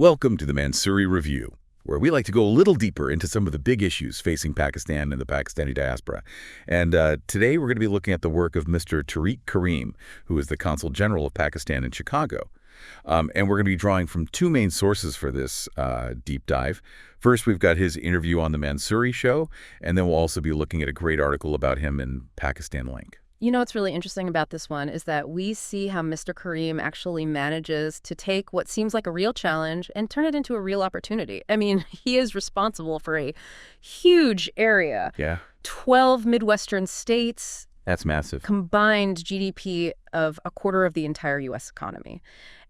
Welcome to the Mansuri Review, where we like to go a little deeper into some of the big issues facing Pakistan and the Pakistani diaspora. And today we're going to be looking at the work of Mr. Tariq Karim, who is the Consul General of Pakistan in Chicago. And we're going to be drawing from two main sources for this deep dive. First, we've got his interview on the Mansuri show, and then we'll also be looking at a great article about him in Pakistan Link. You know what's really interesting about this one is that we see how Mr. Kareem actually manages to take what seems like a real challenge and turn it into a real opportunity. I mean, he is responsible for a huge area. Yeah. 12 Midwestern states. That's massive. Combined GDP of a quarter of the entire U.S. economy.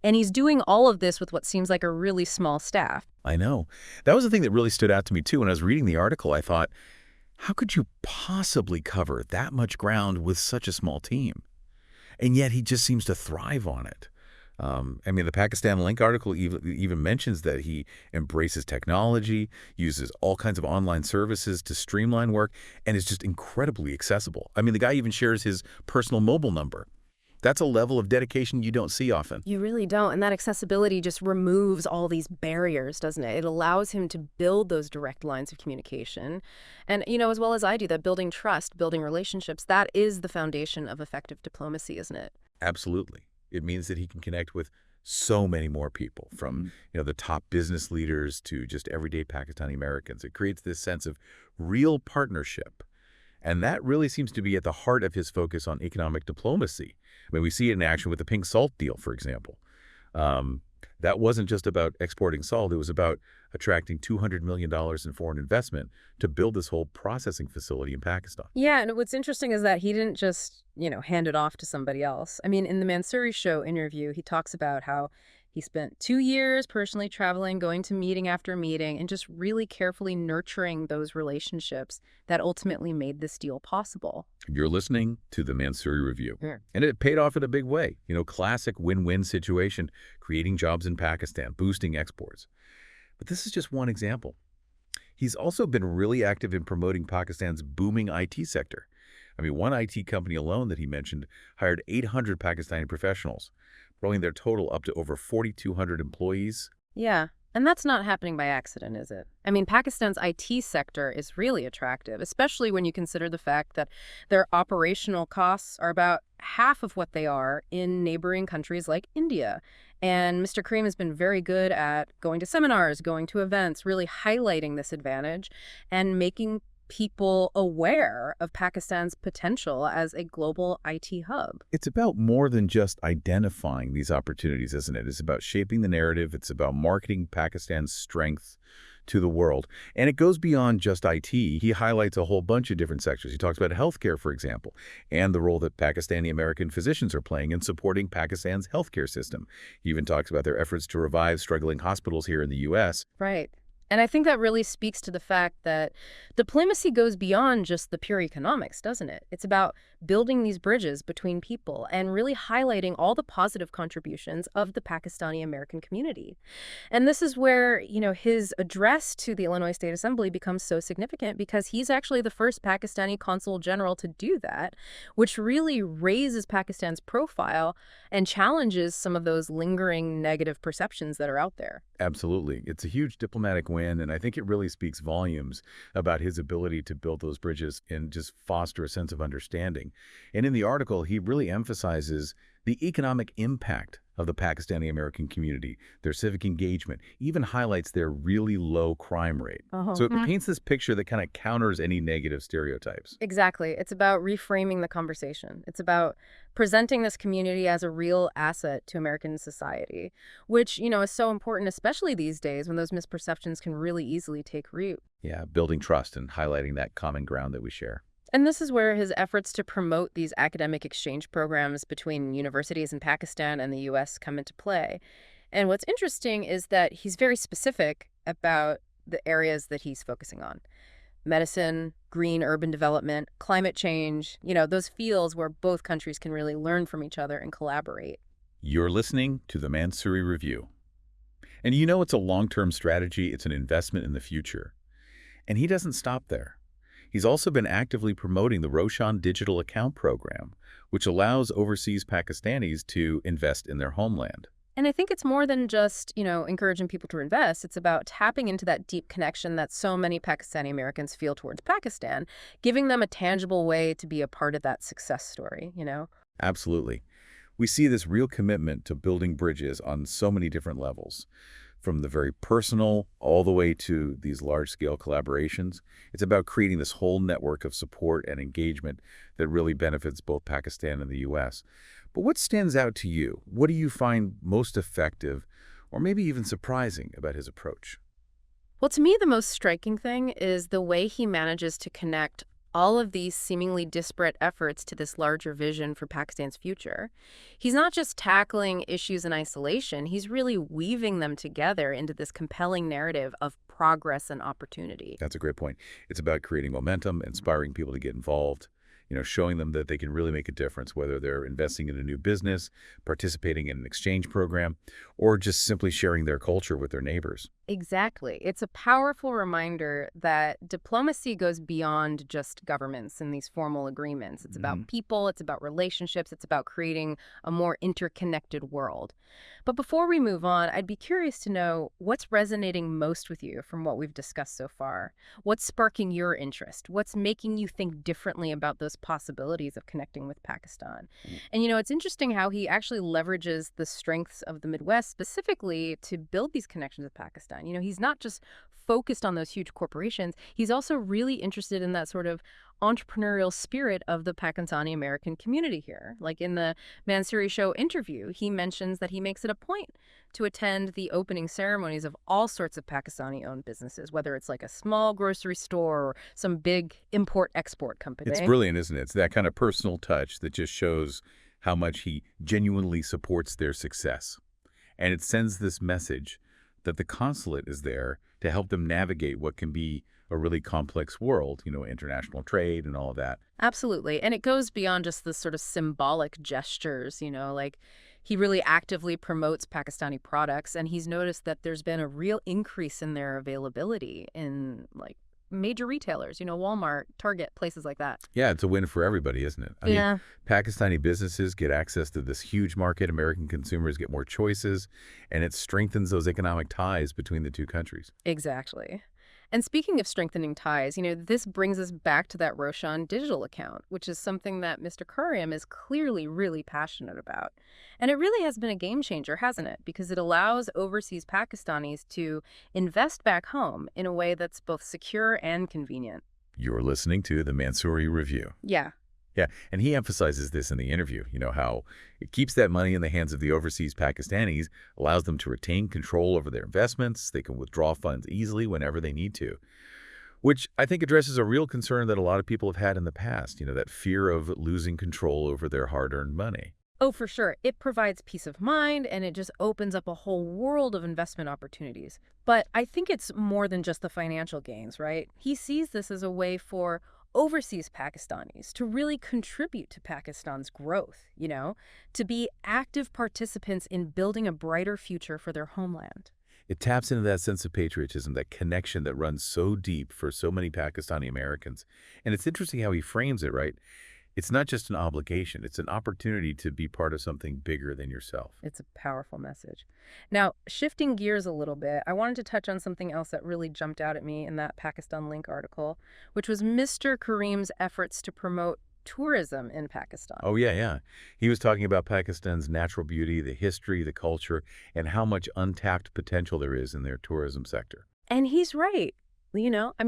And he's doing all of this with what seems like a really small staff. I know. That was the thing that really stood out to me, too. When I was reading the article, I thought, how could you possibly cover that much ground with such a small team? And yet he just seems to thrive on it. I mean, the Pakistan Link article even mentions that he embraces technology, uses all kinds of online services to streamline work, and is just incredibly accessible. I mean, the guy even shares his personal mobile number. That's a level of dedication you don't see often. You really don't. And that accessibility just removes all these barriers, doesn't it? It allows him to build those direct lines of communication. And, you know, as well as I do, that building trust, building relationships, that is the foundation of effective diplomacy, isn't it? Absolutely. It means that he can connect with so many more people, from the top business leaders to just everyday Pakistani-Americans. It creates this sense of real partnership. And that really seems to be at the heart of his focus on economic diplomacy. I mean, we see it in action with the pink salt deal, for example. That wasn't just about exporting salt. It was about attracting $200 million in foreign investment to build this whole processing facility in Pakistan. Yeah, and what's interesting is that he didn't just, hand it off to somebody else. I mean, in the Mansuri show interview, he talks about how he spent 2 years personally traveling, going to meeting after meeting, and just really carefully nurturing those relationships that ultimately made this deal possible. You're listening to the Mansuri Review. And it paid off in a big way. Classic win-win situation, creating jobs in Pakistan, boosting exports. But this is just one example. He's also been really active in promoting Pakistan's booming IT sector. I mean, one IT company alone that he mentioned hired 800 Pakistani professionals, growing their total up to over 4,200 employees. Yeah, and that's not happening by accident, is it? I mean, Pakistan's IT sector is really attractive, especially when you consider the fact that their operational costs are about half of what they are in neighboring countries like India. And Mr. Kareem has been very good at going to seminars, going to events, really highlighting this advantage and making people aware of Pakistan's potential as a global IT hub. It's about more than just identifying these opportunities, isn't it? It's about shaping the narrative. It's about marketing Pakistan's strength to the world. And it goes beyond just IT. He highlights a whole bunch of different sectors. He talks about healthcare, for example, and the role that Pakistani-American physicians are playing in supporting Pakistan's healthcare system. He even talks about their efforts to revive struggling hospitals here in the U.S. Right. And I think that really speaks to the fact that diplomacy goes beyond just the pure economics, doesn't it? It's about building these bridges between people and really highlighting all the positive contributions of the Pakistani-American community. And this is where, his address to the Illinois State Assembly becomes so significant, because he's actually the first Pakistani Consul General to do that, which really raises Pakistan's profile and challenges some of those lingering negative perceptions that are out there. Absolutely. It's a huge diplomatic win, and I think it really speaks volumes about his ability to build those bridges and just foster a sense of understanding. And in the article, he really emphasizes the economic impact of the Pakistani-American community, their civic engagement, even highlights their really low crime rate. So it paints this picture that kind of counters any negative stereotypes. Exactly. It's about reframing the conversation. It's about presenting this community as a real asset to American society, which, is so important, especially these days when those misperceptions can really easily take root. Yeah, building trust and highlighting that common ground that we share. And this is where his efforts to promote these academic exchange programs between universities in Pakistan and the U.S. come into play. And what's interesting is that he's very specific about the areas that he's focusing on. Medicine, green urban development, climate change, those fields where both countries can really learn from each other and collaborate. You're listening to the Mansuri Review. And it's a long-term strategy. It's an investment in the future. And he doesn't stop there. He's also been actively promoting the Roshan Digital Account Program, which allows overseas Pakistanis to invest in their homeland. And I think it's more than just, encouraging people to invest. It's about tapping into that deep connection that so many Pakistani-Americans feel towards Pakistan, giving them a tangible way to be a part of that success story. Absolutely. We see this real commitment to building bridges on so many different levels, from the very personal all the way to these large-scale collaborations. It's about creating this whole network of support and engagement that really benefits both Pakistan and the U.S. But what stands out to you? What do you find most effective or maybe even surprising about his approach? Well, to me, the most striking thing is the way he manages to connect all of these seemingly disparate efforts to this larger vision for Pakistan's future. He's not just tackling issues in isolation, he's really weaving them together into this compelling narrative of progress and opportunity. That's a great point. It's about creating momentum, inspiring people to get involved, showing them that they can really make a difference, whether they're investing in a new business, participating in an exchange program, or just simply sharing their culture with their neighbors. Exactly. It's a powerful reminder that diplomacy goes beyond just governments and these formal agreements. It's about people, it's about relationships, it's about creating a more interconnected world. But before we move on, I'd be curious to know what's resonating most with you from what we've discussed so far. What's sparking your interest? What's making you think differently about those possibilities of connecting with Pakistan? And it's interesting how he actually leverages the strengths of the Midwest specifically to build these connections with Pakistan. He's not just focused on those huge corporations. He's also really interested in that sort of entrepreneurial spirit of the Pakistani-American community here. Like in the Mansuri show interview, he mentions that he makes it a point to attend the opening ceremonies of all sorts of Pakistani-owned businesses, whether it's like a small grocery store or some big import-export company. It's brilliant, isn't it? It's that kind of personal touch that just shows how much he genuinely supports their success. And it sends this message that the consulate is there to help them navigate what can be a really complex world, international trade and all of that. Absolutely. And it goes beyond just the sort of symbolic gestures, like he really actively promotes Pakistani products, and he's noticed that there's been a real increase in their availability in like major retailers, Walmart, Target, places like that. Yeah, it's a win for everybody, isn't it? I mean, Pakistani businesses get access to this huge market, American consumers get more choices, and it strengthens those economic ties between the two countries. Exactly. And speaking of strengthening ties, this brings us back to that Roshan digital account, which is something that Mr. Karim is clearly really passionate about. And it really has been a game changer, hasn't it? Because it allows overseas Pakistanis to invest back home in a way that's both secure and convenient. You're listening to the Mansuri Review. Yeah. Yeah, and he emphasizes this in the interview, how it keeps that money in the hands of the overseas Pakistanis, allows them to retain control over their investments, they can withdraw funds easily whenever they need to, which I think addresses a real concern that a lot of people have had in the past, that fear of losing control over their hard-earned money. Oh, for sure. It provides peace of mind, and it just opens up a whole world of investment opportunities. But I think it's more than just the financial gains, right? He sees this as a way for overseas Pakistanis to really contribute to Pakistan's growth, to be active participants in building a brighter future for their homeland. It taps into that sense of patriotism, that connection that runs so deep for so many Pakistani Americans. And it's interesting how he frames it, right? It's not just an obligation. It's an opportunity to be part of something bigger than yourself. It's a powerful message. Now, shifting gears a little bit, I wanted to touch on something else that really jumped out at me in that Pakistan Link article, which was Mr. Kareem's efforts to promote tourism in Pakistan. Oh, yeah. He was talking about Pakistan's natural beauty, the history, the culture, and how much untapped potential there is in their tourism sector. And he's right.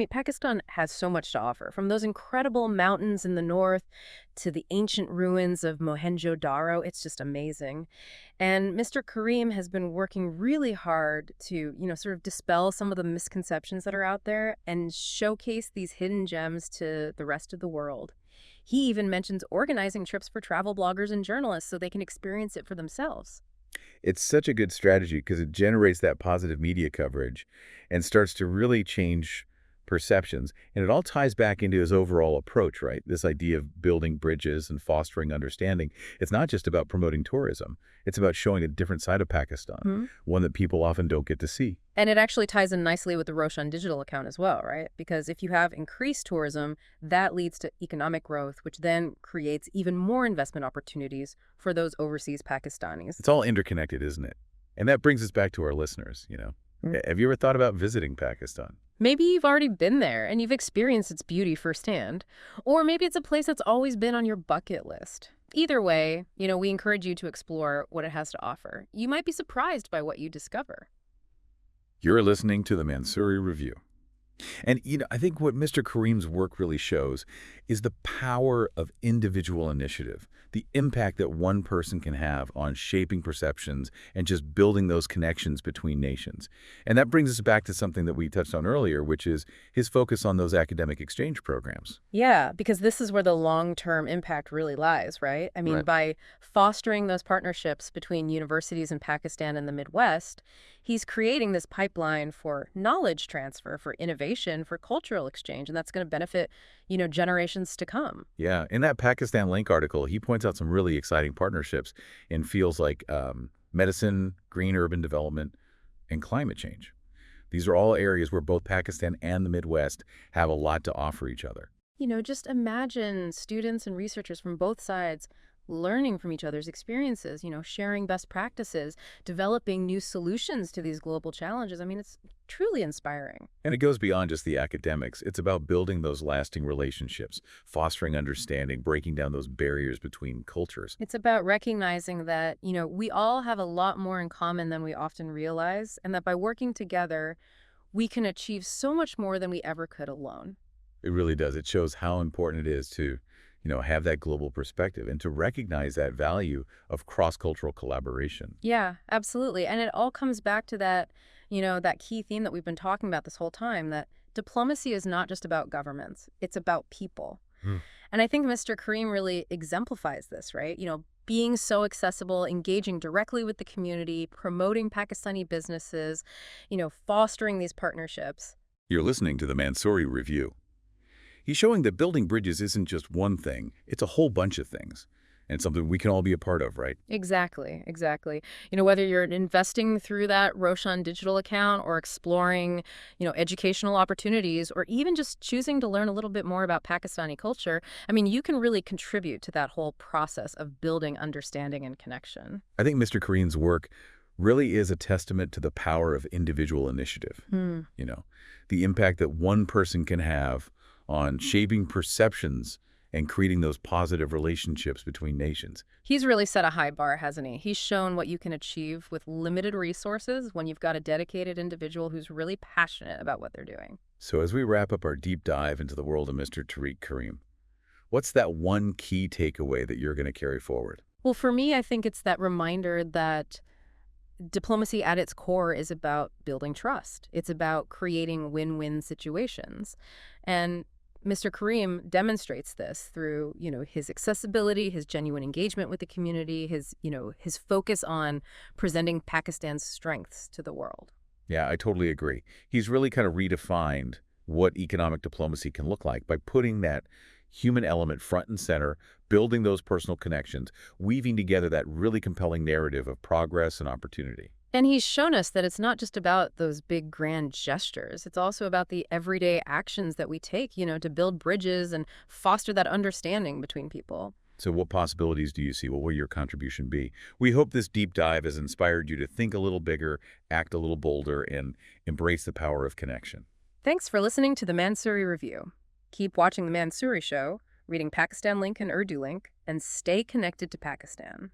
Pakistan has so much to offer, from those incredible mountains in the north to the ancient ruins of Mohenjo-Daro. It's just amazing. And Mr. Karim has been working really hard to, sort of dispel some of the misconceptions that are out there and showcase these hidden gems to the rest of the world. He even mentions organizing trips for travel bloggers and journalists so they can experience it for themselves. It's such a good strategy because it generates that positive media coverage and starts to really change perceptions. And it all ties back into his overall approach, right? This idea of building bridges and fostering understanding. It's not just about promoting tourism. It's about showing a different side of Pakistan, one that people often don't get to see. And it actually ties in nicely with the Roshan digital account as well, right? Because if you have increased tourism, that leads to economic growth, which then creates even more investment opportunities for those overseas Pakistanis. It's all interconnected, isn't it? And that brings us back to our listeners, Have you ever thought about visiting Pakistan? Maybe you've already been there and you've experienced its beauty firsthand. Or maybe it's a place that's always been on your bucket list. Either way, we encourage you to explore what it has to offer. You might be surprised by what you discover. You're listening to the Mansuri Review. And, I think what Mr. Kareem's work really shows is the power of individual initiative, the impact that one person can have on shaping perceptions and just building those connections between nations. And that brings us back to something that we touched on earlier, which is his focus on those academic exchange programs. Yeah, because this is where the long-term impact really lies, right? I mean, Right. by fostering those partnerships between universities in Pakistan and the Midwest, he's creating this pipeline for knowledge transfer, for innovation, for cultural exchange, and that's going to benefit, generations to come. Yeah, in that Pakistan Link article, he points out some really exciting partnerships in fields like medicine, green urban development, and climate change. These are all areas where both Pakistan and the Midwest have a lot to offer each other. Just imagine students and researchers from both sides learning from each other's experiences, sharing best practices, developing new solutions to these global challenges. I mean, it's truly inspiring. And it goes beyond just the academics. It's about building those lasting relationships, fostering understanding, breaking down those barriers between cultures. It's about recognizing that, we all have a lot more in common than we often realize, and that by working together, we can achieve so much more than we ever could alone. It really does. It shows how important it is to, have that global perspective and to recognize that value of cross-cultural collaboration. Yeah, absolutely. And it all comes back to that, that key theme that we've been talking about this whole time, that diplomacy is not just about governments, it's about people. Hmm. And I think Mr. Kareem really exemplifies this, right? Being so accessible, engaging directly with the community, promoting Pakistani businesses, fostering these partnerships. You're listening to the Mansuri Review. He's showing that building bridges isn't just one thing, it's a whole bunch of things. And something we can all be a part of, right? Exactly, exactly. Whether you're investing through that Roshan digital account or exploring, educational opportunities, or even just choosing to learn a little bit more about Pakistani culture, I mean, you can really contribute to that whole process of building understanding and connection. I think Mr. Kareem's work really is a testament to the power of individual initiative. The impact that one person can have on shaping perceptions and creating those positive relationships between nations. He's really set a high bar, hasn't he? He's shown what you can achieve with limited resources when you've got a dedicated individual who's really passionate about what they're doing. So as we wrap up our deep dive into the world of Mr. Tariq Karim, what's that one key takeaway that you're going to carry forward? Well, for me, I think it's that reminder that diplomacy at its core is about building trust. It's about creating win-win situations. And Mr. Karim demonstrates this through, his accessibility, his genuine engagement with the community, his focus on presenting Pakistan's strengths to the world. Yeah, I totally agree. He's really kind of redefined what economic diplomacy can look like by putting that human element front and center, building those personal connections, weaving together that really compelling narrative of progress and opportunity. And he's shown us that it's not just about those big grand gestures. It's also about the everyday actions that we take, to build bridges and foster that understanding between people. So what possibilities do you see? What will your contribution be? We hope this deep dive has inspired you to think a little bigger, act a little bolder, and embrace the power of connection. Thanks for listening to the Mansuri Review. Keep watching The Mansuri Show, reading Pakistan Link and Urdu Link, and stay connected to Pakistan.